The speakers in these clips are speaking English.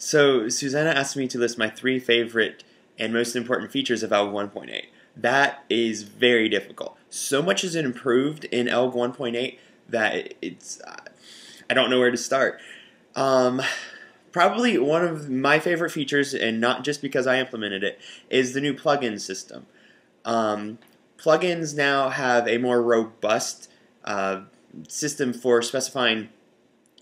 So Susanna asked me to list my 3 favorite and most important features of Elgg 1.8. That is very difficult. So much has improved in Elgg 1.8 that I don't know where to start. Probably one of my favorite features, and not just because I implemented it, is the new plugin system. Plugins now have a more robust system for specifying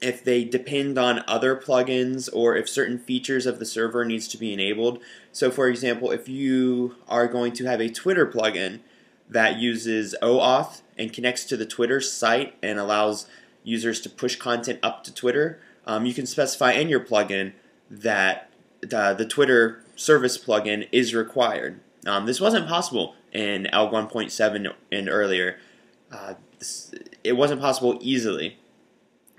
if they depend on other plugins or if certain features of the server needs to be enabled. So for example, if you are going to have a Twitter plugin that uses OAuth and connects to the Twitter site and allows users to push content up to Twitter, you can specify in your plugin that the Twitter service plugin is required. This wasn't possible in Elgg 1.7 and earlier. It wasn't possible easily.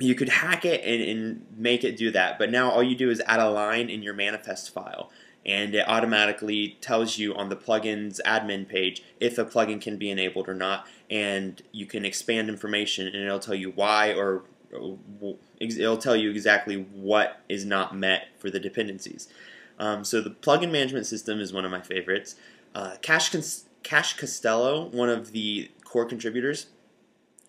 You could hack it and make it do that, but now all you do is add a line in your manifest file, and it automatically tells you on the plugin's admin page if a plugin can be enabled or not, and you can expand information, and it'll tell you why, or it'll tell you exactly what is not met for the dependencies. So the plugin management system is one of my favorites. Cash Costello, one of the core contributors,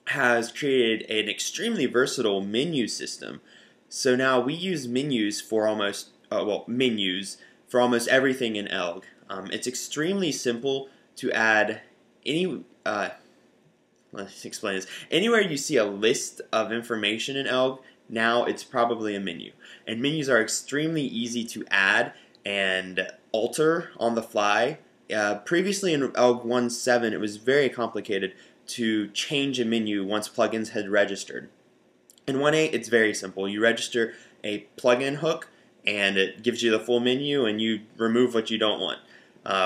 has created an extremely versatile menu system. So now we use menus for almost everything in Elgg. It's extremely simple to add any. Let's explain this. Anywhere you see a list of information in Elgg, now it's probably a menu. And menus are extremely easy to add and alter on the fly. Previously in Elgg 1.7, it was very complicated to change a menu once plugins had registered. In 1.8, it's very simple. You register a plugin hook, and it gives you the full menu, and you remove what you don't want.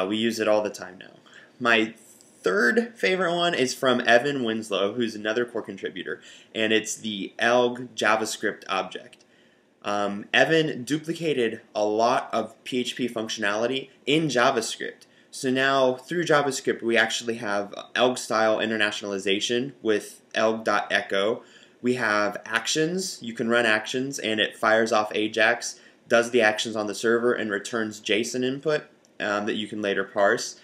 We use it all the time now. My third favorite one is from Evan Winslow, who's another core contributor, and it's the Elgg JavaScript object. Evan duplicated a lot of PHP functionality in JavaScript. So now, through JavaScript, we actually have Elgg-style internationalization with Elgg.echo. We have actions. You can run actions, and it fires off Ajax, does the actions on the server, and returns JSON input that you can later parse.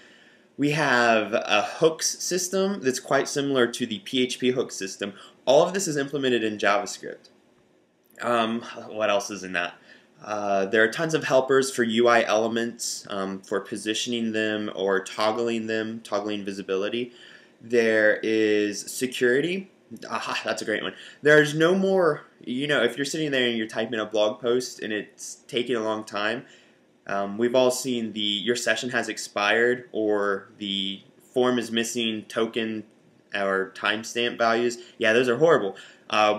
We have a hooks system that's quite similar to the PHP hook system. All of this is implemented in JavaScript. What else is in that? There are tons of helpers for UI elements, for positioning them or toggling them, toggling visibility. There is security. Aha, that's a great one. There's no more, if you're sitting there and you're typing a blog post and it's taking a long time, we've all seen your session has expired, or the form is missing token or timestamp values. Yeah, those are horrible.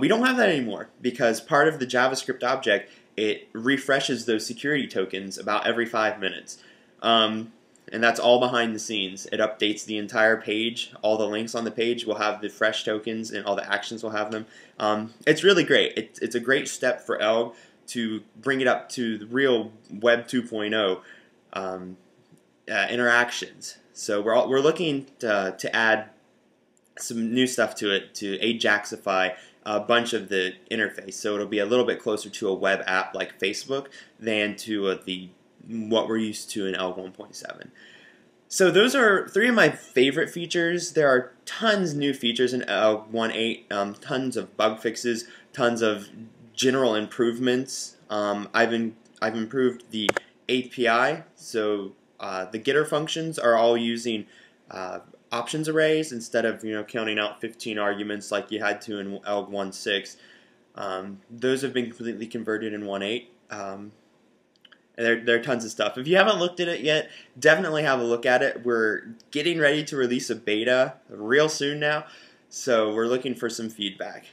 We don't have that anymore because part of the JavaScript object, it refreshes those security tokens about every 5 minutes. And that's all behind the scenes. It updates the entire page. All the links on the page will have the fresh tokens, and all the actions will have them. It's really great. It's a great step for Elgg to bring it up to the real Web 2.0 interactions. So we're looking to add some new stuff to it to Ajaxify a bunch of the interface, so it'll be a little bit closer to a web app like Facebook than to what we're used to in Elgg 1.7. So those are 3 of my favorite features. There are tons new features in Elgg 1.8, tons of bug fixes, tons of general improvements. I've improved the API, so the getter functions are all using options arrays instead of counting out 15 arguments like you had to in Elgg 1.6. Those have been completely converted in 1.8. There are tons of stuff. If you haven't looked at it yet, definitely have a look at it. We're getting ready to release a beta real soon now, so we're looking for some feedback.